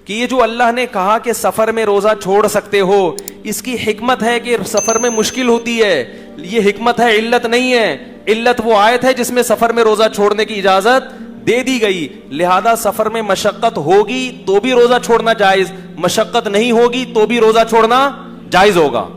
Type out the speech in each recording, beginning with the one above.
کہ یہ جو اللہ نے کہا کہ سفر میں روزہ چھوڑ سکتے ہو، اس کی حکمت ہے کہ سفر میں مشکل ہوتی ہے، یہ حکمت ہے، علت نہیں ہے. علت وہ آیت ہے جس میں سفر میں روزہ چھوڑنے کی اجازت دے دی گئی. لہذا سفر میں مشقت ہوگی تو بھی روزہ چھوڑنا جائز، مشقت نہیں ہوگی تو بھی روزہ چھوڑنا جائز ہوگا.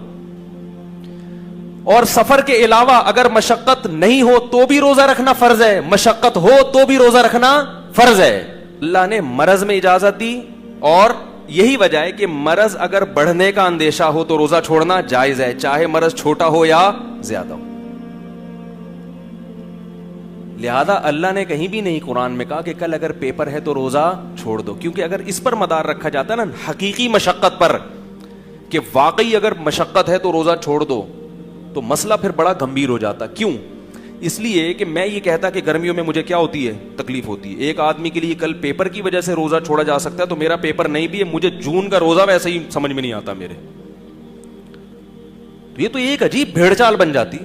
اور سفر کے علاوہ اگر مشقت نہیں ہو تو بھی روزہ رکھنا فرض ہے، مشقت ہو تو بھی روزہ رکھنا فرض ہے. اللہ نے مرض میں اجازت دی، اور یہی وجہ ہے کہ مرض اگر بڑھنے کا اندیشہ ہو تو روزہ چھوڑنا جائز ہے، چاہے مرض چھوٹا ہو یا زیادہ ہو. لہذا اللہ نے کہیں بھی نہیں قرآن میں کہا کہ کل اگر پیپر ہے تو روزہ چھوڑ دو، کیونکہ اگر اس پر مدار رکھا جاتا ہے نا حقیقی مشقت پر، کہ واقعی اگر مشقت ہے تو روزہ چھوڑ دو، تو مسئلہ پھر بڑا گمبھیر ہو جاتا. کیوں؟ اس لیے کہ میں یہ کہتا کہ گرمیوں میں مجھے کیا ہوتی ہے، تکلیف ہوتی ہے. ایک آدمی کے لیے کل پیپر کی وجہ سے روزہ چھوڑا جا سکتا ہے، تو میرا پیپر نہیں بھی ہے، مجھے جون کا روزہ ویسے ہی سمجھ میں نہیں آتا میرے. یہ تو ایک عجیب بھیڑ چال بن جاتی.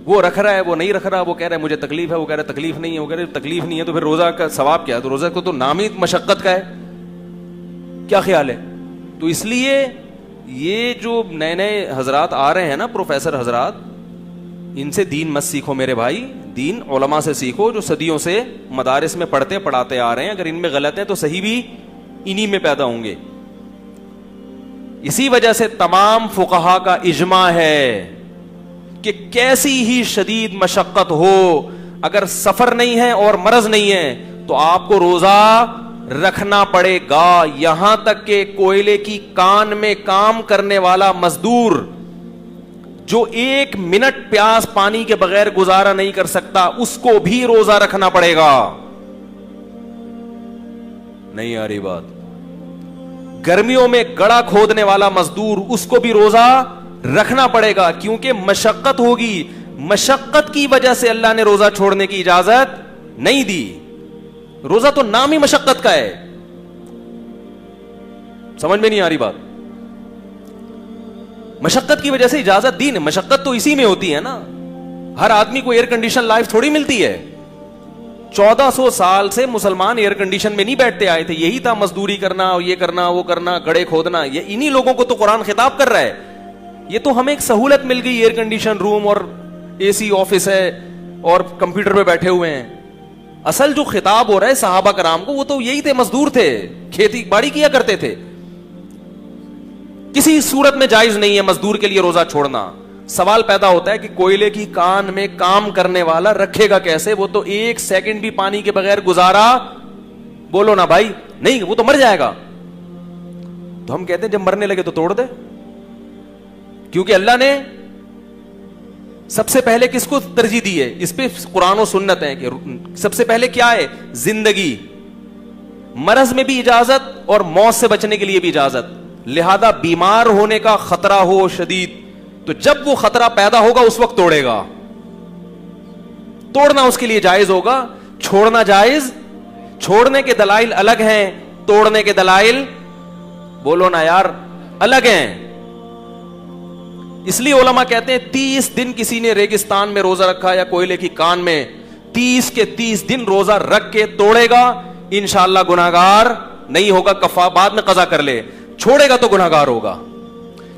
وہ رکھ رہا ہے، وہ نہیں رکھ رہا، وہ کہہ رہا ہے مجھے تکلیف ہے، وہ کہہ رہا ہے تکلیف نہیں ہے، وہ کہہ رہا ہے تکلیف نہیں ہے، تو پھر روزہ کا ثواب کیا ہے؟ تو روزہ کو تو نام ہی مشقت کا ہے. کیا خیال ہے؟ تو اس لیے یہ جو نئے نئے حضرات آ رہے ہیں نا، پروفیسر حضرات، ان سے دین مت سیکھو میرے بھائی، دین علماء سے سیکھو جو صدیوں سے مدارس میں پڑھتے پڑھاتے آ رہے ہیں. اگر ان میں غلط ہے تو صحیح بھی انہی میں پیدا ہوں گے. اسی وجہ سے تمام فقہا کا اجماع ہے کہ کیسی ہی شدید مشقت ہو، اگر سفر نہیں ہے اور مرض نہیں ہے تو آپ کو روزہ رکھنا پڑے گا. یہاں تک کہ کوئلے کی کان میں کام کرنے والا مزدور جو 1 منٹ پیاس پانی کے بغیر گزارا نہیں کر سکتا، اس کو بھی روزہ رکھنا پڑے گا. نہیں آ رہی بات؟ گرمیوں میں گڑھا کھودنے والا مزدور، اس کو بھی روزہ رکھنا پڑے گا، کیونکہ مشقت ہوگی. مشقت کی وجہ سے اللہ نے روزہ چھوڑنے کی اجازت نہیں دی. روزہ تو نام ہی مشقت کا ہے. سمجھ میں نہیں آ رہی بات؟ مشقت کی وجہ سے اجازت دی. مشقت تو اسی میں ہوتی ہے نا. ہر آدمی کو ایئر کنڈیشن لائف تھوڑی ملتی ہے. 1400 سال سے مسلمان ایئر کنڈیشن میں نہیں بیٹھتے آئے تھے. یہی تھا مزدوری کرنا، یہ کرنا، وہ کرنا، گڑھے کھودنا. یہ انہی لوگوں کو تو قرآن خطاب کر رہا ہے. یہ تو ہمیں ایک سہولت مل گئی، ایئر کنڈیشن روم اور اے سی آفس ہے اور کمپیوٹر پہ بیٹھے ہوئے ہیں. اصل جو خطاب ہو رہا ہے صحابہ کرام کو، وہ تو یہی تھے، مزدور تھے، کھیتی باڑی کیا کرتے تھے. کسی صورت میں جائز نہیں ہے مزدور کے لیے روزہ چھوڑنا. سوال پیدا ہوتا ہے کہ کوئلے کی کان میں کام کرنے والا رکھے گا کیسے؟ وہ تو 1 سیکنڈ بھی پانی کے بغیر گزارا، بولو نا بھائی، نہیں، وہ تو مر جائے گا. تو ہم کہتے ہیں جب مرنے لگے تو توڑ دے، کیونکہ اللہ نے سب سے پہلے کس کو ترجیح دی ہے؟ اس پہ قرآن و سنت ہے کہ سب سے پہلے کیا ہے؟ زندگی. مرض میں بھی اجازت اور موت سے بچنے کے لیے بھی اجازت. لہذا بیمار ہونے کا خطرہ ہو شدید، تو جب وہ خطرہ پیدا ہوگا اس وقت توڑے گا. توڑنا اس کے لیے جائز ہوگا، چھوڑنا جائز. چھوڑنے کے دلائل الگ ہیں، توڑنے کے دلائل، بولو نا یار، الگ ہیں. اس لیے علماء کہتے ہیں 30 دن کسی نے ریگستان میں روزہ رکھا یا کوئلے کی کان میں، 30 کے 30 دن روزہ رکھ کے توڑے گا، انشاءاللہ گناہگار نہیں ہوگا. کفارہ بعد میں قضا کر لے، چھوڑے گا تو گناہگار ہوگا.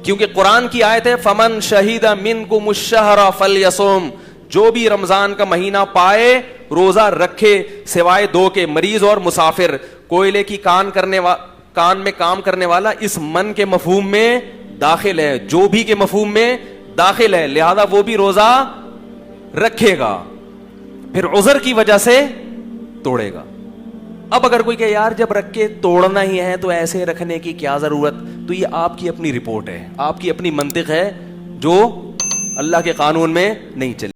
کیونکہ قرآن کی آیت ہے فمن شہید منکم الشہر فلیصم، جو بھی رمضان کا مہینہ پائے روزہ رکھے، سوائے 2 کے، مریض اور مسافر. کوئلے کی کان میں کام کرنے والا اس من کے مفہوم میں داخل ہے، جو بھی کے مفہوم میں داخل ہے. لہذا وہ بھی روزہ رکھے گا، پھر عذر کی وجہ سے توڑے گا. اب اگر کوئی کہ یار جب رکھ کے توڑنا ہی ہے تو ایسے رکھنے کی کیا ضرورت، تو یہ آپ کی اپنی رپورٹ ہے، آپ کی اپنی منطق ہے جو اللہ کے قانون میں نہیں چلے.